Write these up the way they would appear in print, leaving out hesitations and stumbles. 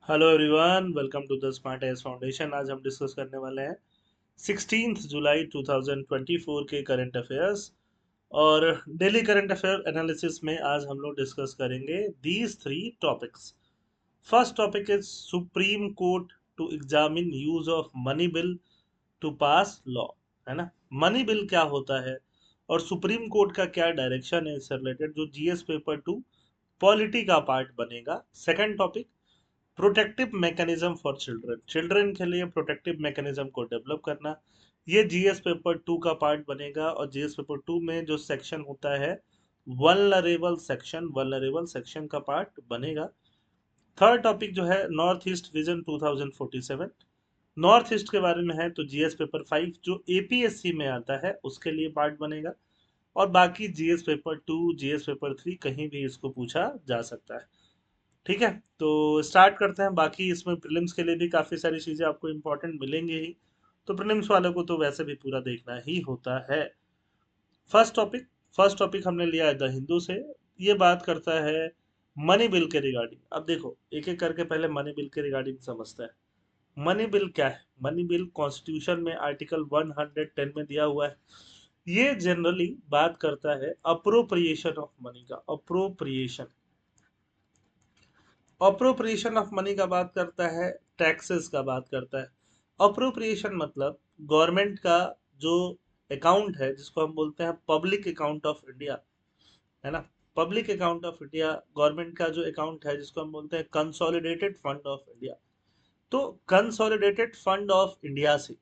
Hello everyone, welcome to the smart IAS foundation. आज हम discuss करने वाले हैं 16 जुलाई 2024 के करंट अफेयर्स। और डेली करंट अफेयर एनालिसिस में आज हम लोग डिस्कस करेंगे these three topics. First topic is supreme court to examine use of money bill to pass law. है ना, मनी बिल क्या होता है और सुप्रीम कोर्ट का क्या डायरेक्शन है इससे रिलेटेड, जो जीएस पेपर टू पॉलिटी का पार्ट बनेगा। Second topic, protective mechanism for children, children के लिए प्रोटेक्टिव मैकेनिज्म को डेवलप करना, ये जीएस पेपर टू का पार्ट बनेगा। और जीएस पेपर टू में जो सेक्शन होता है वल्नरेबल सेक्शन का पार्ट बनेगा। थर्ड टॉपिक जो है north east vision 2047, north east के बारे में है, तो जीएस पेपर 5 जो एपीएससी में आता है उसके लिए पार्ट बनेगा। और बाकी जीएस पेपर 2 जीएस पेपर 3 कहीं भी इसको पूछा जा सकता है। ठीक है, तो स्टार्ट करते हैं। बाकी इसमें प्रीलिम्स के लिए भी काफ़ी सारी चीज़ें आपको इम्पोर्टेंट मिलेंगी ही, तो प्रीलिम्स वालों को तो वैसे भी पूरा देखना ही होता है। फर्स्ट टॉपिक हमने लिया है द हिंदू से। ये बात करता है मनी बिल के रिगार्डिंग। अब देखो, एक एक करके पहले मनी बिल के रिगार्डिंग समझते हैं। मनी बिल क्या है? मनी बिल कॉन्स्टिट्यूशन में आर्टिकल 110 में दिया हुआ है। ये जनरली बात करता है अप्रोप्रिएशन ऑफ मनी का। अप्रोप्रिएशन ऑफ मनी का बात करता है, टैक्सेस का बात करता है। अप्रोप्रिएशन मतलब गवर्नमेंट का जो अकाउंट है, जिसको हम बोलते हैं पब्लिक अकाउंट ऑफ इंडिया, है ना। Public account of India, government का जो अकाउंट है जिसको हम बोलते हैं कंसोलिडेटेड फंड ऑफ इंडिया। तो कंसोलिडेटेड फंड ऑफ इंडिया से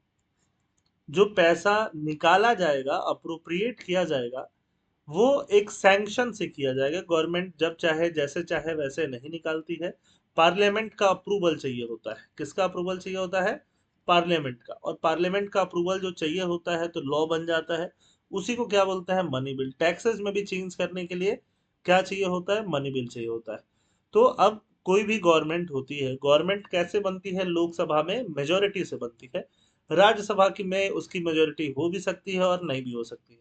जो पैसा निकाला जाएगा, अप्रोप्रिएट किया जाएगा, वो एक सैंक्शन से किया जाएगा। गवर्नमेंट जब चाहे जैसे चाहे वैसे नहीं निकालती है। पार्लियामेंट का अप्रूवल चाहिए होता है। किसका अप्रूवल चाहिए होता है? पार्लियामेंट का। और पार्लियामेंट का अप्रूवल जो चाहिए होता है तो लॉ बन जाता है। उसी को क्या बोलते हैं? Money bill. टैक्सेस में भी चेंज करने के लिए क्या चाहिए होता है? मनी बिल चाहिए होता है। तो अब कोई भी गवर्नमेंट होती है, गवर्नमेंट कैसे बनती है? लोकसभा में मेजोरिटी से बनती है। राज्यसभा की में उसकी मेजोरिटी हो भी सकती है और नहीं भी हो सकती है।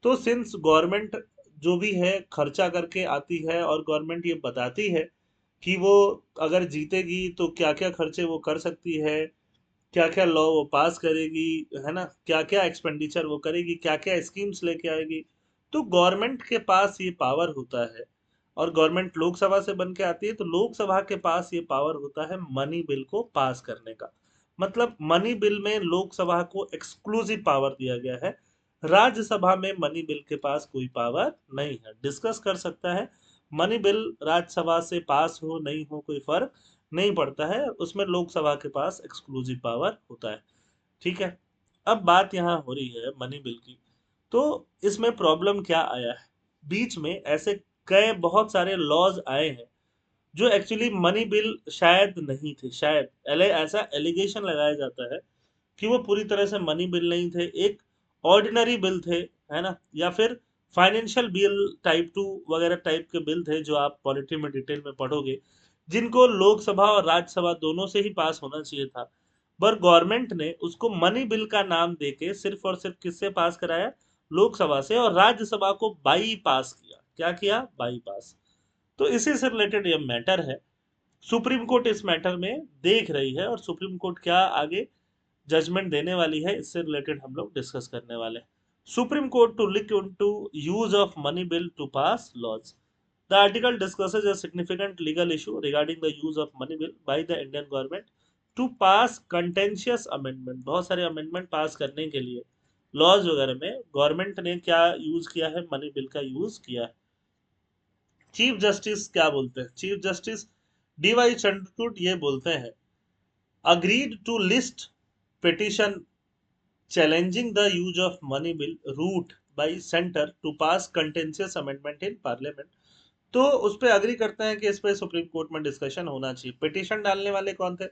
तो सिंस गवर्नमेंट जो भी है खर्चा करके आती है, और गवर्नमेंट ये बताती है कि वो अगर जीतेगी तो क्या क्या खर्चे वो कर सकती है, क्या क्या लॉ वो पास करेगी, है ना, क्या क्या एक्सपेंडिचर वो करेगी, क्या क्या स्कीम्स लेके आएगी। तो गवर्नमेंट के पास ये पावर होता है। और गवर्नमेंट लोकसभा से बन के आती है, तो लोकसभा के पास ये पावर होता है मनी बिल को पास करने का। मतलब मनी बिल में लोकसभा को एक्सक्लूसिव पावर दिया गया है। राज्यसभा में मनी बिल के पास कोई पावर नहीं है। डिस्कस कर सकता है, मनी बिल राज्यसभा से पास हो नहीं हो कोई फर्क नहीं पड़ता है, उसमें लोकसभा के पास एक्सक्लूसिव पावर होता है। ठीक है, अब बात यहाँ हो रही है मनी बिल की। तो इसमें प्रॉब्लम क्या आया है? बीच में ऐसे कई बहुत सारे लॉज आए हैं जो एक्चुअली मनी बिल शायद नहीं थे। शायद ऐसा एलिगेशन लगाया जाता है कि वो पूरी तरह से मनी बिल नहीं थे, एक ऑर्डिनरी बिल थे, है ना, या फिर फाइनेंशियल बिल टाइप टू वगैरह टाइप के बिल थे, जो आप पॉलिटी में डिटेल में पढ़ोगे, जिनको लोकसभा और राज्यसभा दोनों से ही पास होना चाहिए था। पर गवर्नमेंट ने उसको मनी बिल का नाम देके सिर्फ और सिर्फ किससे पास कराया? लोकसभा से, और राज्यसभा को बाई पास किया। क्या किया? बाई पास। तो इसी से रिलेटेड ये मैटर है। सुप्रीम कोर्ट इस मैटर में देख रही है, और सुप्रीम कोर्ट क्या आगे जजमेंट देने वाली है, इससे रिलेटेड हम लोग डिस्कस करने वाले हैं। Supreme court to look into use of money bill to pass laws. The article discusses a significant legal issue regarding the use of money bill by the Indian government to pass contentious amendment. बहुत सारे amendment पास करने के लिए laws वगैरह में government ने क्या use किया है? मनी बिल का यूज किया है। चीफ जस्टिस क्या बोलते हैं? चीफ जस्टिस डीवाई चंद्रचूड़ ये बोलते हैं, agreed to list petition challenging the use of money bill route by center to pass contentious amendment in parliament। तो उस पे अग्री करते हैं कि इस पे सुप्रीम कोर्ट में डिस्कशन होना चाहिए। पिटीशन डालने वाले कौन थे?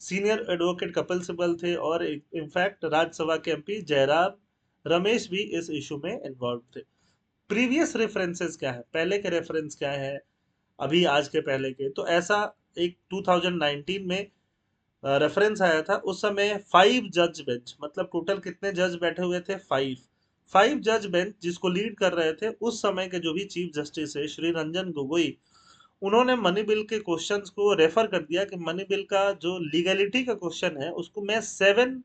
सीनियर एडवोकेट कपिल सिब्बल थे, और इनफैक्ट राज्यसभा के एमपी जयराम रमेश भी इस इशू में इन्वॉल्व थे। प्रीवियस रेफरेंसेस क्या है? पहले के रेफरेंस क्या है अभी आज के पहले के? तो ऐसा एक 2019 में रेफरेंस आया था। उस समय 5 जज बेंच, मतलब टोटल कितने जज बैठे हुए थे? 5 जज बेंच जिसको लीड कर रहे थे उस समय के जो भी चीफ जस्टिस है श्री रंजन गोगोई, उन्होंने मनी बिल के क्वेश्चंस को रेफर कर दिया कि मनी बिल का जो लीगैलिटी का क्वेश्चन है उसको मैं 7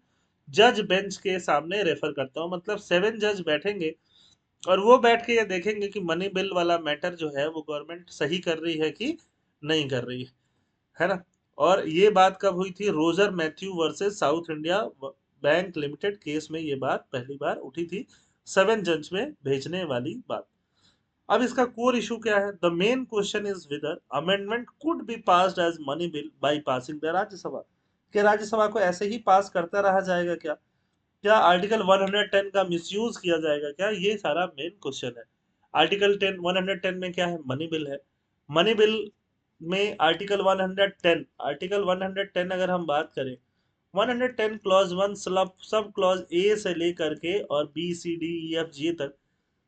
जज बेंच के सामने रेफर करता हूँ। मतलब 7 जज बैठेंगे और वो बैठ के ये देखेंगे कि मनी बिल वाला मैटर जो है वो गवर्नमेंट सही कर रही है कि नहीं कर रही है ना। और ये बात कब हुई थी? Roger Matthew versus south India bank limited case में ये बात पहली बार उठी थी, 7 जज में भेजने वाली बात। अब इसका कोर इशू क्या है? The main question is whether amendment could be passed as money bill by passing the Rajya Sabha. क्या राज्यसभा को ऐसे ही पास करता रहा जाएगा क्या? क्या आर्टिकल 110 का मिसयूज किया जाएगा क्या? ये सारा मेन क्वेश्चन है। आर्टिकल 10 110 में क्या है? मनी बिल है। मनी बिल में आर्टिकल 110, आर्टिकल 110 अगर हम बात करें, 110 क्लॉज 1 सब क्लॉज ए से लेकर के और B C D E F G तक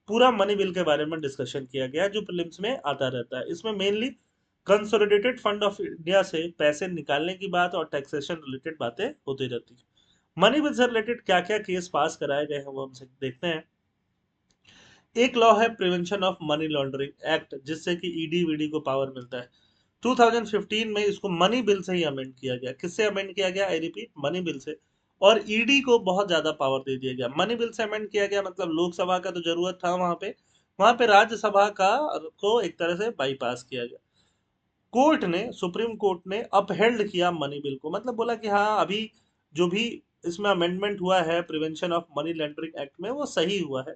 पूरा मनी बिल के बारे में डिस्कशन किया गया जो प्रीलिम्स में आता रहता है। इसमें mainly consolidated fund of India से पैसे निकालने की बात और टैक्सेशन रिलेटेड बातें होती रहती है। मनी बिल से रिलेटेड क्या क्या केस पास कराए गए हैं वो हम देखते हैं। एक लॉ है prevention of money laundering act, जिससे कि ईडी वीडी को पावर मिलता है। 2015 में इसको मनी बिल से ही अमेंड किया गया। किससे अमेंड किया गया? आई रिपीट, मनी बिल से। और ईडी को बहुत ज्यादा पावर दे दिया गया। मनी बिल से अमेंड किया गया मतलब लोकसभा का तो जरूरत था वहां पे राज्यसभा का को एक तरह से बाईपास किया गया। कोर्ट ने, सुप्रीम कोर्ट ने अपहेल्ड किया मनी बिल को, मतलब बोला कि हाँ अभी जो भी इसमें अमेंडमेंट हुआ है prevention of money laundering act में वो सही हुआ है।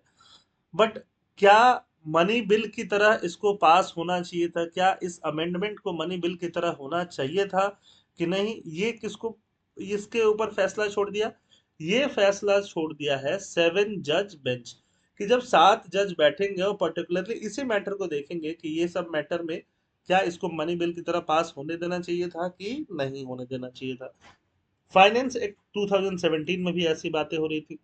बट क्या मनी बिल की तरह इसको पास होना चाहिए था? क्या इस अमेंडमेंट को मनी बिल की तरह होना चाहिए था कि नहीं? ये किसको इसके ऊपर फैसला छोड़ दिया? ये फैसला छोड़ दिया है 7 जज बेंच कि जब 7 जज बैठेंगे और पर्टिकुलरली इसी मैटर को देखेंगे कि ये सब मैटर में क्या इसको मनी बिल की तरह पास होने देना चाहिए था कि नहीं होने देना चाहिए था। फाइनेंस एक्ट 2017 में भी ऐसी बातें हो रही थी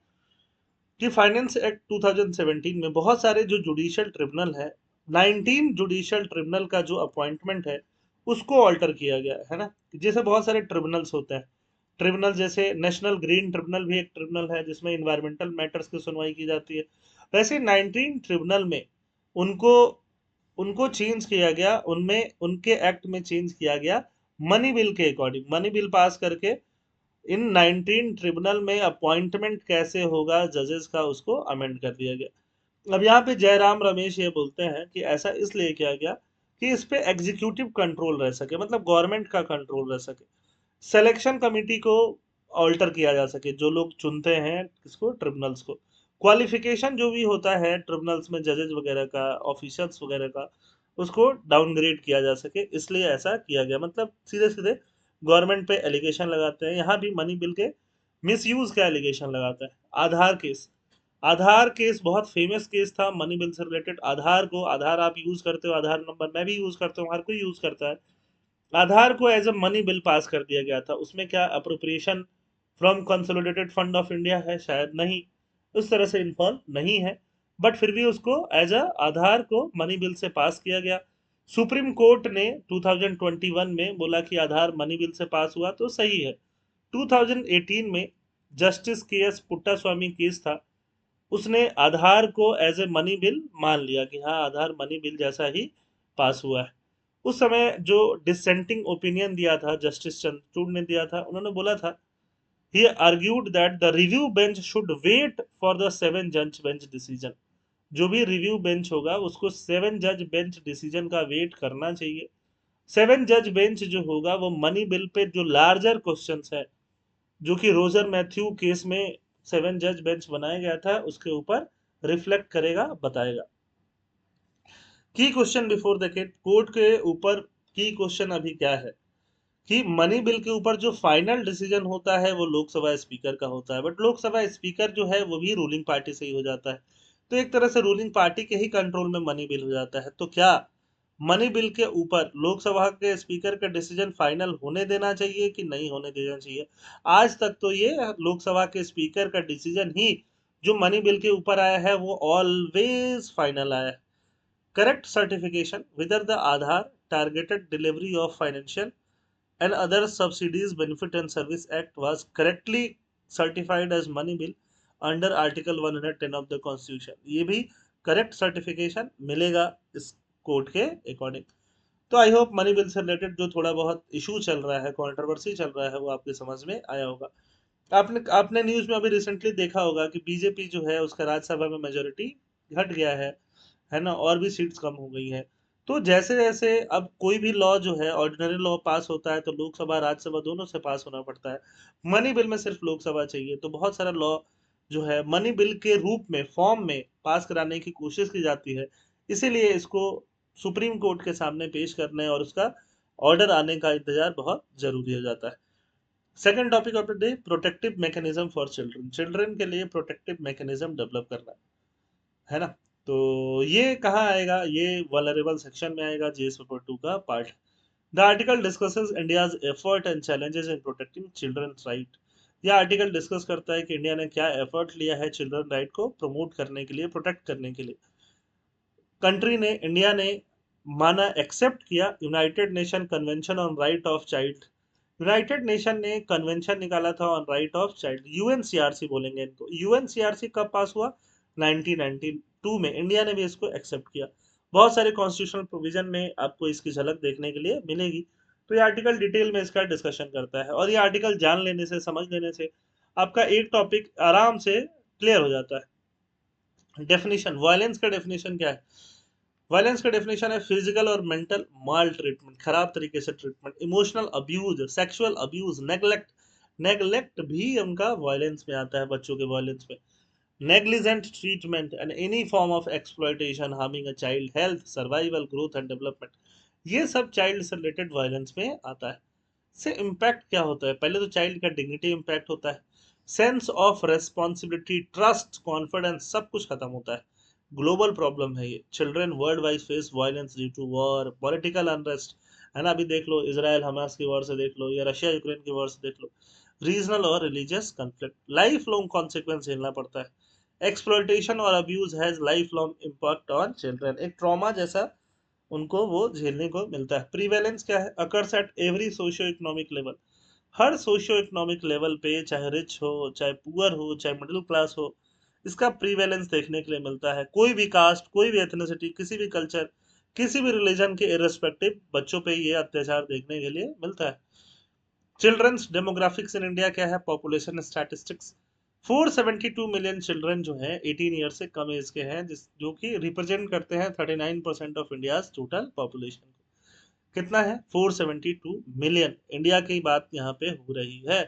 कि फाइनेंस एक्ट 2017 में बहुत सारे जो जुडिशियल ट्रिब्यूनल है, 19 जुडिशियल ट्रिब्यूनल का जो अपॉइंटमेंट है उसको ऑल्टर किया गया है ना। जैसे बहुत सारे ट्रिब्यूनल्स होते हैं, ट्रिब्यूनल जैसे नेशनल ग्रीन ट्रिब्यूनल भी एक ट्रिब्यूनल है जिसमें इन्वायरमेंटल मैटर्स की सुनवाई की जाती है। वैसे 19 ट्रिब्यूनल में उनको उनको चेंज किया गया, उनमें उनके एक्ट में चेंज किया गया मनी बिल के अकॉर्डिंग। मनी बिल पास करके इन 19 ट्रिब्यूनल में अपॉइंटमेंट कैसे होगा जजेस का उसको अमेंड कर दिया गया। अब यहाँ पे जयराम रमेश ये बोलते हैं कि ऐसा इसलिए किया गया कि इस पे एग्जीक्यूटिव कंट्रोल रह सके, मतलब गवर्नमेंट का कंट्रोल रह सके। सिलेक्शन कमेटी को ऑल्टर किया जा सके, जो लोग चुनते हैं किसको, ट्रिब्यूनल्स को। क्वालिफिकेशन जो भी होता है ट्रिब्यूनल्स में जजेस वगैरह का, ऑफिसर्स वगैरह का, उसको डाउनग्रेड किया जा सके, इसलिए ऐसा किया गया। मतलब सीधे सीधे गवर्नमेंट पे एलिगेशन लगाते हैं। यहाँ भी मनी बिल के मिसयूज का एलिगेशन लगाता है। आधार केस, आधार केस बहुत फेमस केस था मनी बिल से रिलेटेड। आधार को, आधार आप यूज करते हो, आधार नंबर मैं भी यूज करता हूँ, हर कोई यूज करता है। आधार को as a money bill pass कर दिया गया था। उसमें क्या appropriation from consolidated fund of India है? शायद नहीं, उस तरह से इन्वॉल्व नहीं है। बट फिर भी उसको एज अ आधार को मनी बिल से पास किया गया। सुप्रीम कोर्ट ने 2021 में बोला कि आधार मनी बिल से पास हुआ तो सही है। 2018 में जस्टिस के एस पुट्टा स्वामी केस था, उसने आधार को एज ए मनी बिल मान लिया कि हाँ आधार मनी बिल जैसा ही पास हुआ है। उस समय जो डिसेंटिंग ओपिनियन दिया था जस्टिस चंद्रचूड़ ने दिया था, उन्होंने बोला था, he argued that the review bench should wait for the 7 जज बेंच डिसीजन। जो भी रिव्यू बेंच होगा उसको 7 जज बेंच डिसीजन का वेट करना चाहिए। 7 जज बेंच जो होगा वो मनी बिल पे जो लार्जर क्वेश्चंस है, जो कि रोजर मैथ्यू केस में 7 जज बेंच बनाया गया था, उसके ऊपर रिफ्लेक्ट करेगा, बताएगा। की क्वेश्चन बिफोर द कोर्ट के ऊपर की क्वेश्चन अभी क्या है कि मनी बिल के ऊपर जो फाइनल डिसीजन होता है वो लोकसभा स्पीकर का होता है। बट लोकसभा स्पीकर जो है वो भी रूलिंग पार्टी से ही हो जाता है, तो एक तरह से रूलिंग पार्टी के ही कंट्रोल में मनी बिल हो जाता है। तो क्या मनी बिल के ऊपर लोकसभा के स्पीकर का डिसीजन फाइनल होने देना चाहिए कि नहीं होने देना चाहिए? आज तक तो ये लोकसभा के स्पीकर का डिसीजन ही जो मनी बिल के ऊपर आया है वो ऑलवेज फाइनल आया है। Correct certification whether the Aadhaar targeted delivery of financial and other subsidies benefit and service act was correctly certified as money bill under article 110 of the constitution। ये भी करेक्ट सर्टिफिकेशन मिलेगा इस कोर्ट के according. तो I hope money bill से related जो थोड़ा बहुत इशू चल रहा है, कंट्रोवर्सी चल रहा है, वो आपके समझ में आया होगा। आपने आपने न्यूज़ में अभी रिसेंटली देखा होगा कि बीजेपी जो है उसका राज्यसभा में मेजोरिटी घट गया है ना, और भी सीट्स कम हो गई है। तो जैसे जैसे अब कोई भी लॉ जो है, ऑर्डिनरी लॉ पास होता है तो लोकसभा राज्यसभा दोनों से पास होना पड़ता है। मनी बिल में सिर्फ लोकसभा चाहिए, तो बहुत सारा लॉ जो है मनी बिल के रूप में, फॉर्म में पास कराने की कोशिश की जाती है। इसीलिए इसको सुप्रीम कोर्ट के सामने पेश करने और उसका ऑर्डर आने का इंतजार बहुत जरूरी हो जाता है। Second topic of the day, protective mechanism for children. Children के लिए प्रोटेक्टिव मैकेनिज्म डेवलप करना है ना। तो ये कहाँ आएगा, ये वल्नरेबल सेक्शन में आएगा, जीएस पेपर 2 का part. The article discusses India's effort and challenges in protecting children's right. यह आर्टिकल डिस्कस करता है कि इंडिया ने क्या एफर्ट लिया है चिल्ड्रन राइट को प्रमोट करने के लिए, प्रोटेक्ट करने के लिए। कंट्री ने, इंडिया ने माना, एक्सेप्ट किया United nation convention on right of child. United nation ने कन्वेंशन निकाला था on right of child, UNCRC बोलेंगे इनको। यूएनसीआरसी कब पास हुआ? 1992 में। इंडिया ने भी इसको एक्सेप्ट किया। बहुत सारे कॉन्स्टिट्यूशनल प्रोविजन में आपको इसकी झलक देखने के लिए मिलेगी। तो ये आर्टिकल डिटेल में इसका डिस्कशन करता है, और ये आर्टिकल जान लेने से, समझ लेने से आपका एक टॉपिक आराम से क्लियर हो जाता है। डेफिनेशन, वायलेंस का डेफिनेशन क्या है? वायलेंस का डेफिनेशन है फिजिकल और मेंटल माल ट्रीटमेंट, खराब तरीके से treatment, emotional abuse, sexual abuse, neglect. Neglect भी उनका वायलेंस में आता है, बच्चों के वायलेंस में। Negligent treatment and any form of exploitation harming a child health, survival, growth and development, ये सब चाइल्ड से रिलेटेड वायलेंस में आता है। से इम्पैक्ट क्या होता है? पहले तो चाइल्ड का डिग्निटी इम्पैक्ट होता है, sense of responsibility, trust, confidence, सब कुछ खत्म होता है। ग्लोबल प्रॉब्लम है ये। Children world wide face violence due to war, political unrest, है ना। अभी देख लो इसराइल हमास की वॉर से देख लो, या रशिया यूक्रेन की वॉर से देख लो। रीजनल और religious conflict, life long consequence झेलना पड़ता है। एक्सप्लॉयटेशन और abuse has life long impact on children, एक ट्रॉमा जैसा उनको वो झेलने को मिलता है। प्रीवेलेंस क्या है? Occurs at every socio economic level, her socio economic level पे, चाहे रिच हो, चाहे पुअर हो, चाहे मिडिल क्लास हो, इसका प्रीवेलेंस देखने के लिए मिलता है। कोई भी कास्ट, कोई भी एथनिसिटी, किसी भी कल्चर, किसी भी रिलीजन के इररिस्पेक्टिव बच्चों पे ये अत्याचार देखने के लिए मिलता है। चिल्ड्रंस डेमोग्राफिक्स इन इंडिया क्या है? Population statistics. 472 मिलियन चिल्ड्रन जो हैं 18 ईयर से कम एज के हैं, जिस जो कि रिप्रेजेंट करते हैं 39% ऑफ इंडिया टोटल पॉपुलेशन। कितना है? 472 मिलियन। इंडिया की बात यहाँ पे हो रही है।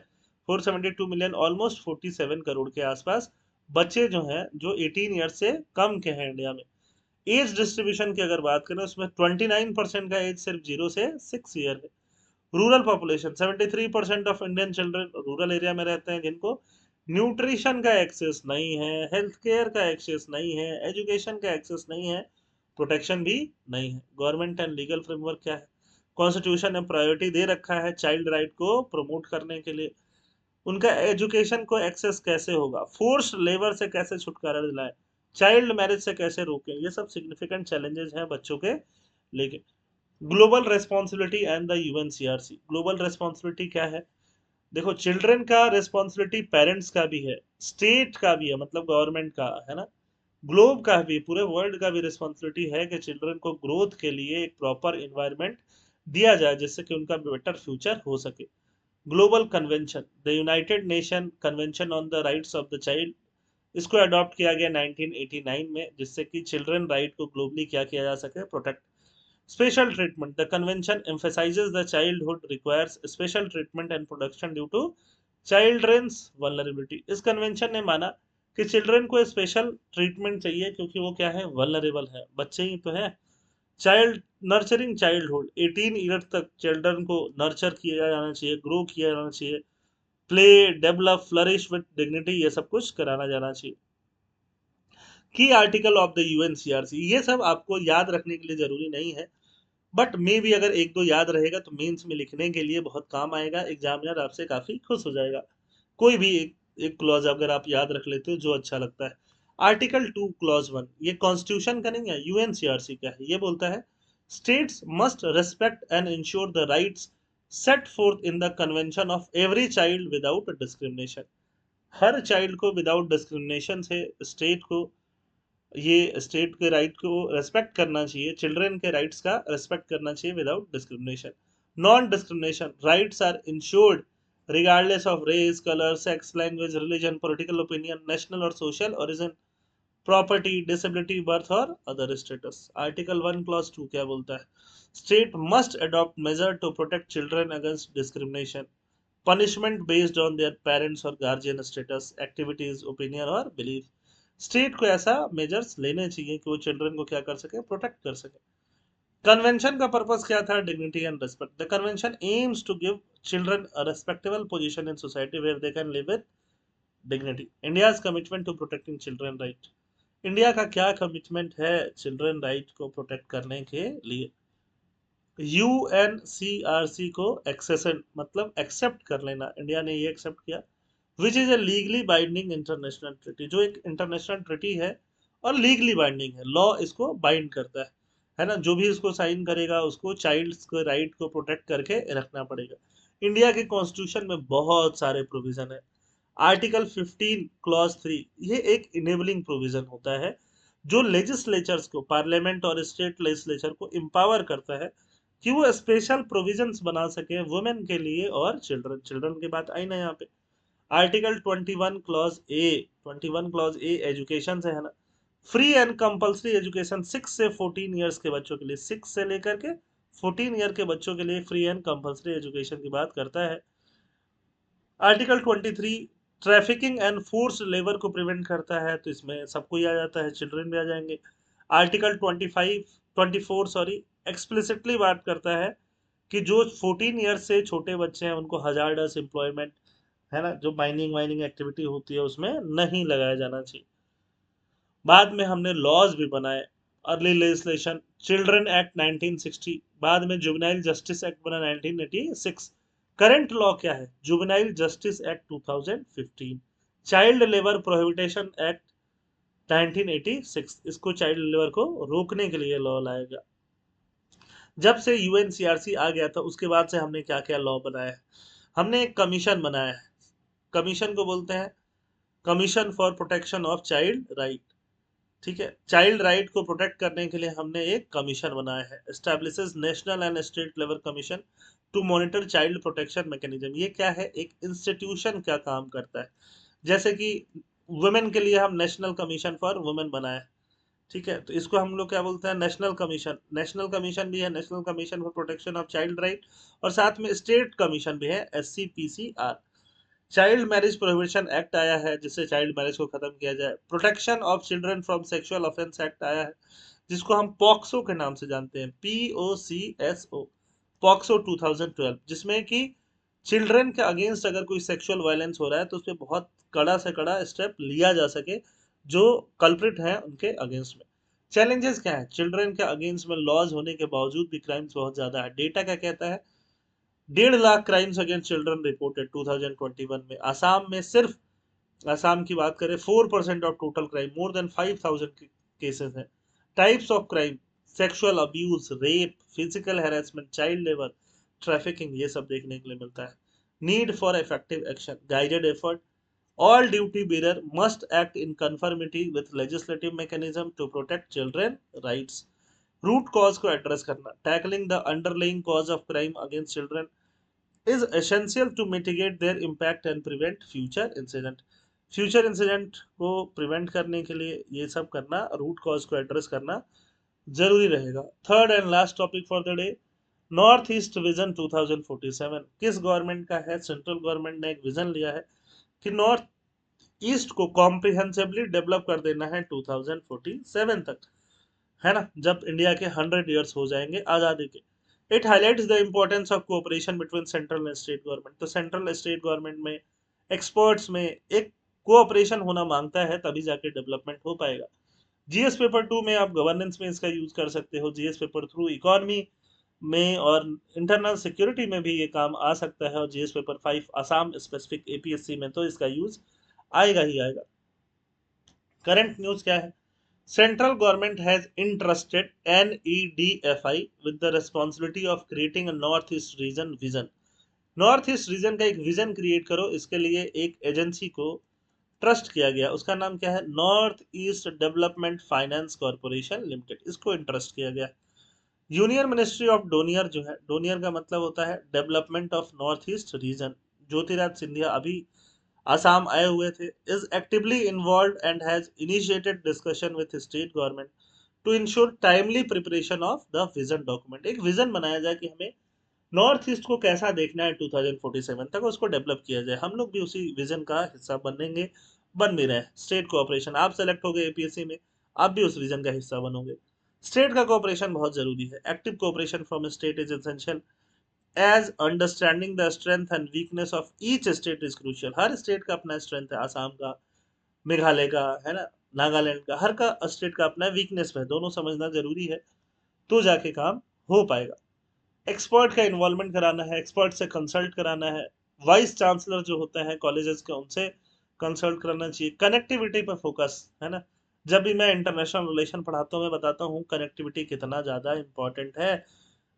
472 मिलियन, ऑलमोस्ट 47 करोड़ के आसपास बच्चे जो हैं, जो 18 ईयर से कम के हैं इंडिया में। एज डिस्ट्रीब्यूशन की अगर बात करें, उसमें 29% का एज सिर्फ 0 से 6 ईयर है। Rural population, 73% of Indian children rural area में रहते हैं, जिनको न्यूट्रिशन का एक्सेस नहीं है, हेल्थ केयर का एक्सेस नहीं है, एजुकेशन का एक्सेस नहीं है, प्रोटेक्शन भी नहीं है। गवर्नमेंट एंड लीगल फ्रेमवर्क क्या है? कॉन्स्टिट्यूशन ने प्रायोरिटी दे रखा है चाइल्ड राइट को प्रमोट करने के लिए। उनका एजुकेशन को एक्सेस कैसे होगा, फोर्स लेबर से कैसे छुटकारा दिलाए, चाइल्ड मैरिज से कैसे रोकें, ये सब सिग्निफिकेंट चैलेंजेस हैं बच्चों के। लेकिन global responsibility and the UNCRC, global responsibility क्या है? देखो, चिल्ड्रन का रेस्पॉन्सिबिलिटी पेरेंट्स का भी है, स्टेट का भी है, मतलब गवर्नमेंट का, है ना। ग्लोब का भी, पूरे वर्ल्ड का भी रिस्पॉन्सिबिलिटी है कि चिल्ड्रन को ग्रोथ के लिए एक प्रॉपर इन्वायरमेंट दिया जाए, जिससे कि उनका बेटर फ्यूचर हो सके। Global convention, the United nation convention on the rights of the child, इसको अडॉप्ट किया गया 1989 में, जिससे कि चिल्ड्रन राइट को ग्लोबली क्या किया जा सके, protect. Special treatment, the convention emphasizes the childhood requires special treatment and protection due to children's vulnerability। इस कन्वेंशन ने माना कि चिल्ड्रन को स्पेशल ट्रीटमेंट चाहिए, क्योंकि वो क्या है, वल्नरेबल है, बच्चे ही तो है। चाइल्ड नर्चरिंग चाइल्डहुड, 18 ईयर तक चिल्ड्रन को नर्चर किया जाना चाहिए, ग्रो किया जाना चाहिए, play, develop, flourish with dignity, ये सब कुछ कराना जाना चाहिए। की आर्टिकल ऑफ द यूएनसीआरसी, ये सब आपको याद रखने के लिए जरूरी नहीं है, बट मे भी अगर एक दो याद रहेगा तो मेंस में लिखने के लिए बहुत काम आएगा, एग्जामिनर आपसे काफी खुश हो जाएगा। कोई भी एक क्लॉज अगर आप याद रख लेते हो जो अच्छा लगता है। आर्टिकल 2 क्लॉज 1, ये कॉन्स्टिट्यूशन का नहीं है, यूएनसीआरसी का है। ये बोलता है states must respect and ensure the rights set fourth in the convention of every child without discrimination. Her child को विदाउट डिस्क्रिमिनेशन से स्टेट को ये स्टेट के राइट को रेस्पेक्ट करना चाहिए, चिल्ड्रन के राइट्स का रेस्पेक्ट करना चाहिए without discrimination. Non discrimination rights are ensured regardless of race, color, sex, language, religion, political opinion, national or social origin, property, disability, birth और अदर स्टेटस। आर्टिकल 1 क्लॉज 2 क्या बोलता है? State must adopt measure to protect children against discrimination, punishment based on their parents और guardian status, activities, opinion और belief. State को ऐसा measures लेने चाहिए कि वो चिल्ड्रन को क्या कर सके, प्रोटेक्ट कर सके। कन्वेंशन का पर्पस क्या था? Dignity and respect. The convention aims to give children a respectable position in society where they can live with dignity. India's commitment to protecting children right. India का क्या कमिटमेंट है children right को protect करने के लिए? UNCRC को एक्सेसन मतलब accept कर लेना, इंडिया ने ये एक्सेप्ट किया। Which is a legally binding international treaty, जो एक इंटरनेशनल ट्रिटी है और लीगली बाइंडिंग है, लॉ इसको बाइंड करता है ना। जो भी इसको साइन करेगा उसको चाइल्ड के राइट को प्रोटेक्ट करके रखना पड़ेगा। इंडिया के कॉन्स्टिट्यूशन में बहुत सारे प्रोविजन है। आर्टिकल 15 क्लॉज 3 ये एक इनेबलिंग प्रोविजन होता है जो लेजिस्लेचर्स को, पार्लियामेंट और स्टेट लेजिस्लेचर को एम्पावर करता है कि वो स्पेशल प्रोविजंस बना सके वुमेन के लिए और चिल्ड्रन। चिल्ड्रन की बात आई ना यहाँ पे। आर्टिकल 21 क्लॉज ए एजुकेशन से है ना। फ्री एंड कंपलसरी एजुकेशन 6 से 14 ईयर्स के बच्चों के लिए, 6 से लेकर के 14 ईयर के बच्चों के लिए फ्री एंड कंपलसरी एजुकेशन की बात करता है। Article 23 trafficking and force labour को प्रिवेंट करता है, तो इसमें सबको ही आ जाता है, चिल्ड्रन भी आ जाएंगे। आर्टिकल 24 एक्सप्लिसिटली बात करता है कि जो 14 ईयर्स से छोटे बच्चे हैं उनको हजार्डस एम्प्लॉयमेंट, है ना, जो माइनिंग वाइनिंग एक्टिविटी होती है उसमें नहीं लगाया जाना चाहिए। बाद में हमने लॉज भी बनाए। अर्ली लेजिस्लेशन, चिल्ड्रन एक्ट 1960, बाद में जुवेनाइल जस्टिस एक्ट बना 1986। करंट लॉ क्या है? Juvenile justice act 2015। Child labour प्रोहिबिटेशन act 1986, इसको चाइल्ड लेबर को रोकने के लिए लॉ लाया गया। जब से यूएनसीआरसी आ गया था उसके बाद से हमने क्या क्या लॉ बनाया है? हमने एक कमीशन बनाया है, कमीशन को बोलते हैं commission for protection of child right. ठीक है, चाइल्ड राइट को प्रोटेक्ट करने के लिए हमने एक कमीशन बनाया है। Establishes national and state level commission to monitor child protection mechanism. ये क्या है? एक इंस्टीट्यूशन क्या काम करता है। जैसे कि वुमेन के लिए हम नेशनल कमीशन फॉर वुमेन बनाए, ठीक है, तो इसको हम लोग क्या बोलते हैं? National commission. नेशनल कमीशन भी है, national commission for protection of child right, और साथ में स्टेट कमीशन भी है, SCPCR। Child marriage prohibition act आया है जिससे चाइल्ड मैरिज को खत्म किया जाए। Protection of children from sexual offence act आया है जिसको हम पॉक्सो के नाम से जानते हैं, POCSO, पॉक्सो 2012, जिसमें कि चिल्ड्रन के अगेंस्ट अगर कोई सेक्सुअल वायलेंस हो रहा है तो उस पर बहुत कड़ा से कड़ा स्टेप लिया जा सके जो कल्प्रिट हैं उनके अगेंस्ट में। चैलेंजेस क्या है? चिल्ड्रन के अगेंस्ट में लॉज होने के बावजूद भी क्राइम्स बहुत ज्यादा है। डेटा क्या कहता है? 1.5 lakh crimes against children reported 2021 में। आसाम में सिर्फ, आसाम की बात करें, 4% of total crime, more than 5,000 cases हैं। Types of crime, sexual abuse, rape, physical harassment, child labour, trafficking, ये सब देखने के लिए मिलता है। Need for effective action, guided effort, all duty bearer must act in conformity with legislative mechanism to protect children rights। Root cause को address करना, tackling the underlying cause of crime against children is essential to mitigate their impact and prevent future incident। Future incident को prevent करने के लिए ये सब करना, root cause को एड्रेस करना जरूरी रहेगा। Third and last topic for the day, north east vision 2047 किस गवर्नमेंट का है? सेंट्रल गवर्नमेंट ने एक विजन लिया है कि नॉर्थ ईस्ट को कॉम्प्रिहेंसिवली डेवलप कर देना है 2047 तक, है ना, जब इंडिया के 100 ईयर्स हो जाएंगे आज़ादी के। It highlights the importance of cooperation between central and state government. तो सेंट्रल स्टेट गवर्नमेंट में, एक्सपर्ट्स में एक कोऑपरेशन होना मांगता है, तभी जाके डेवलपमेंट हो पाएगा। जीएस पेपर 2 में आप गवर्नेंस में इसका यूज कर सकते हो, जीएस पेपर थ्रू इकोनॉमी में और इंटरनल सिक्योरिटी में भी ये काम आ सकता है, और GS paper 5 Assam specific APSC में तो इसका यूज आएगा ही आएगा। करंट न्यूज क्या है? Central government has entrusted NEDFI with the responsibility of creating a North East region vision। North east reason का एक विजन क्रिएट करो, इसके लिए एक एजेंसी को ट्रस्ट किया गया, उसका नाम क्या है, north east development finance corporation limited, इसको इंटरेस्ट किया गया। यूनियन मिनिस्ट्री ऑफ डोनियर जो है, डोनियर का मतलब होता है development of north east region, Jyotiraj Scindia अभी आसाम आए हुए थे, is actively involve and has initiated discussion with state government to ensure timely preparation of the vision document. एक विजन बनाया जाए कि हमें नॉर्थ ईस्ट को कैसा देखना है 2047 तक, उसको डेवलप किया जाए। हम लोग भी उसी विजन का हिस्सा बनेंगे, बन भी रहे हैं। स्टेट कोऑपरेशन, आप सेलेक्ट हो गए एपीएससी में, आप भी उस विजन का हिस्सा बनोगे। स्टेट का कोऑपरेशन बहुत जरूरी है। Active cooperation from state is essential as understanding the strength and weakness of each state is crucial. हर स्टेट का अपना स्ट्रेंथ है, आसाम का, मेघालय का, है ना, नागालैंड का, हर का स्टेट का अपना वीकनेस है, दोनों समझना जरूरी है, तो जाके काम हो पाएगा। एक्सपर्ट का इन्वॉल्वमेंट कराना है, एक्सपर्ट से कंसल्ट कराना है, वाइस चांसलर जो होते हैं कॉलेजेस के, उनसे कंसल्ट करना चाहिए। कनेक्टिविटी पर फोकस, है ना, जब भी मैं इंटरनेशनल रिलेशन पढ़ाता हूँ मैं बताता हूँ कनेक्टिविटी कितना ज़्यादा इंपॉर्टेंट है।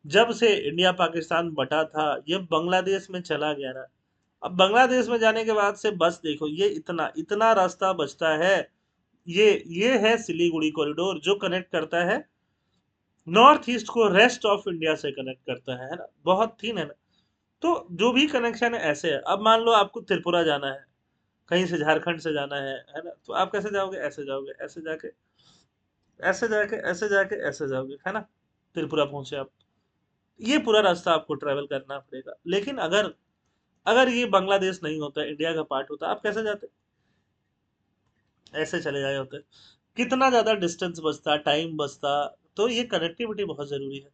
जब से इंडिया पाकिस्तान बटा था, ये बांग्लादेश में चला गया ना, अब बांग्लादेश में जाने के बाद से बस देखो, ये इतना इतना रास्ता बचता है। ये है सिलीगुड़ी कॉरिडोर जो कनेक्ट करता है नॉर्थ ईस्ट को रेस्ट ऑफ इंडिया से कनेक्ट करता है ना, बहुत थीन है ना। तो जो भी कनेक्शन है ऐसे है। अब मान लो आपको त्रिपुरा जाना है, कहीं से झारखंड से जाना है ना, तो आप कैसे जाओगे, ऐसे जाओगे, ऐसे जाके ऐसे जाके ऐसे जाके ऐसे जाओगे, है ना, त्रिपुरा पहुंचे आप। ये पूरा रास्ता आपको ट्रेवल करना पड़ेगा। लेकिन अगर अगर ये बांग्लादेश नहीं होता, इंडिया का पार्ट होता, आप कैसे जाते, ऐसे चले जाए होते। कितना ज्यादा डिस्टेंस बचता, टाइम बचता। तो ये कनेक्टिविटी बहुत जरूरी है।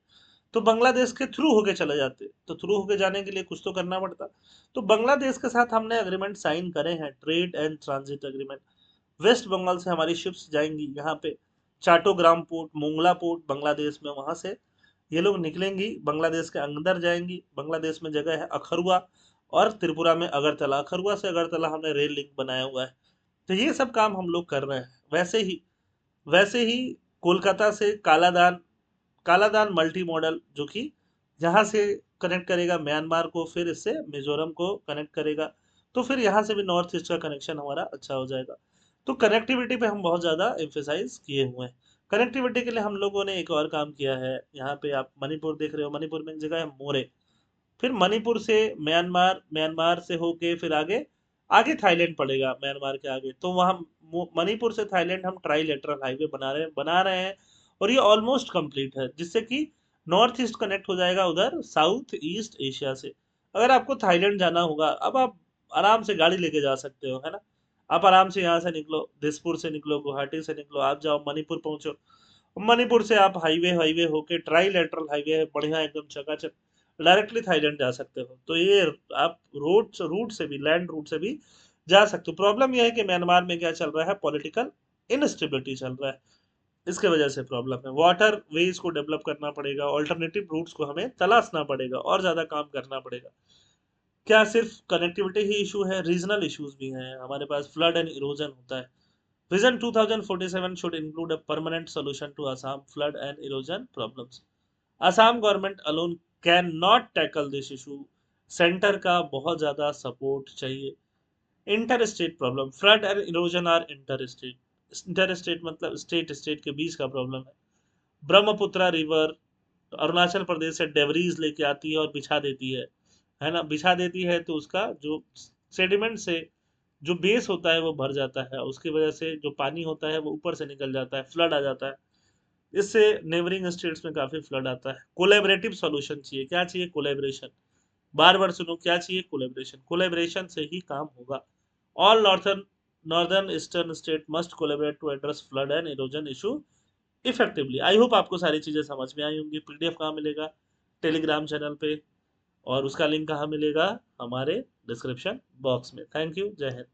तो बांग्लादेश के थ्रू होके चले जाते, तो थ्रू होके जाने के लिए कुछ तो करना पड़ता। तो बांग्लादेश के साथ हमने अग्रीमेंट साइन करे हैं, trade and transit agreement. West Bengal से हमारी शिप्स जाएंगी यहाँ पे, चाटोग्राम पोर्ट, मोंगला पोर्ट बांग्लादेश में, वहां से ये लोग निकलेंगी, बांग्लादेश के अंदर जाएंगी। बांग्लादेश में जगह है अखरुआ, और त्रिपुरा में अगरतला। अखरुआ से अगरतला हमने रेल लिंक बनाया हुआ है। तो ये सब काम हम लोग कर रहे हैं। वैसे ही कोलकाता से कालादान, कालादान मल्टी मॉडल, जो कि यहाँ से कनेक्ट करेगा म्यांमार को, फिर इससे मिजोरम को कनेक्ट करेगा। तो फिर यहाँ से भी नॉर्थ ईस्ट का कनेक्शन हमारा अच्छा हो जाएगा। तो कनेक्टिविटी पे हम बहुत ज़्यादा एम्फेसाइज किए हुए हैं। कनेक्टिविटी के लिए हम लोगों ने एक और काम किया है। यहाँ पे आप मणिपुर देख रहे हो, मणिपुर में एक जगह है मोरे। फिर मणिपुर से म्यांमार, म्यांमार से होके फिर आगे, आगे थाईलैंड पड़ेगा म्यांमार के आगे। तो वहाँ मणिपुर से थाईलैंड हम ट्राईलेटरल हाईवे बना रहे हैं। और ये ऑलमोस्ट कंप्लीट है, जिससे कि नॉर्थ ईस्ट कनेक्ट हो जाएगा उधर साउथ ईस्ट एशिया से। अगर आपको थाईलैंड जाना होगा, अब आप आराम से गाड़ी लेके जा सकते हो, है ना। आप आराम से यहाँ से निकलो, दिसपुर से निकलो, गुवाहाटी से निकलो, आप जाओ मणिपुर पहुंचो। मणिपुर से आप हाईवे हाईवे होके, ट्राईलेटरल हाईवे है बढ़िया एकदम चकाचक, डायरेक्टली थाईलैंड जा सकते हो। तो ये आप रोड रूट से भी, लैंड रूट से भी जा सकते हो। प्रॉब्लम यह है कि म्यांमार में क्या चल रहा है, पॉलिटिकल इनस्टेबिलिटी चल रहा है, इसके वजह से प्रॉब्लम है। वाटर वेज को डेवलप करना पड़ेगा, ऑल्टरनेटिव रूट्स को हमें तलाशना पड़ेगा और ज्यादा काम करना पड़ेगा। क्या सिर्फ कनेक्टिविटी ही इशू है, रीजनल इश्यूज भी हैं हमारे पास, फ्लड एंड इरोजन होता है। Vision 2047 should include a permanent solution to Assam flood and erosion problems. Assam government alone cannot tackle this issue. Centre का बहुत ज्यादा सपोर्ट चाहिए। Inter state problem, flood and erosion are inter state. Inter state मतलब state state के बीच का problem है। Brahmaputra river Arunachal Pradesh से डेवरीज लेके आती है और बिछा देती है ना, बिछा देती है, तो उसका जो सेडिमेंट से जो बेस होता है वो भर जाता है, उसकी वजह से जो पानी होता है वो ऊपर से निकल जाता है, फ्लड आ जाता है। इससे नेबरिंग स्टेट्स में काफी फ्लड आता है। कोलेबरेटिव सॉल्यूशन चाहिए, क्या चाहिए, कोलेबरेशन। बार बार सुनो, क्या चाहिए, कोलेबरेशन। कोलेबरेशन से ही काम होगा। All northern eastern state must collaborate to address flood and erosion issue effectively. I hope आपको सारी चीजें समझ में आई होंगी। पीडीएफ कहाँ मिलेगा, टेलीग्राम चैनल पे, और उसका लिंक कहाँ मिलेगा, हमारे डिस्क्रिप्शन बॉक्स में। थैंक यू, जय हिंद।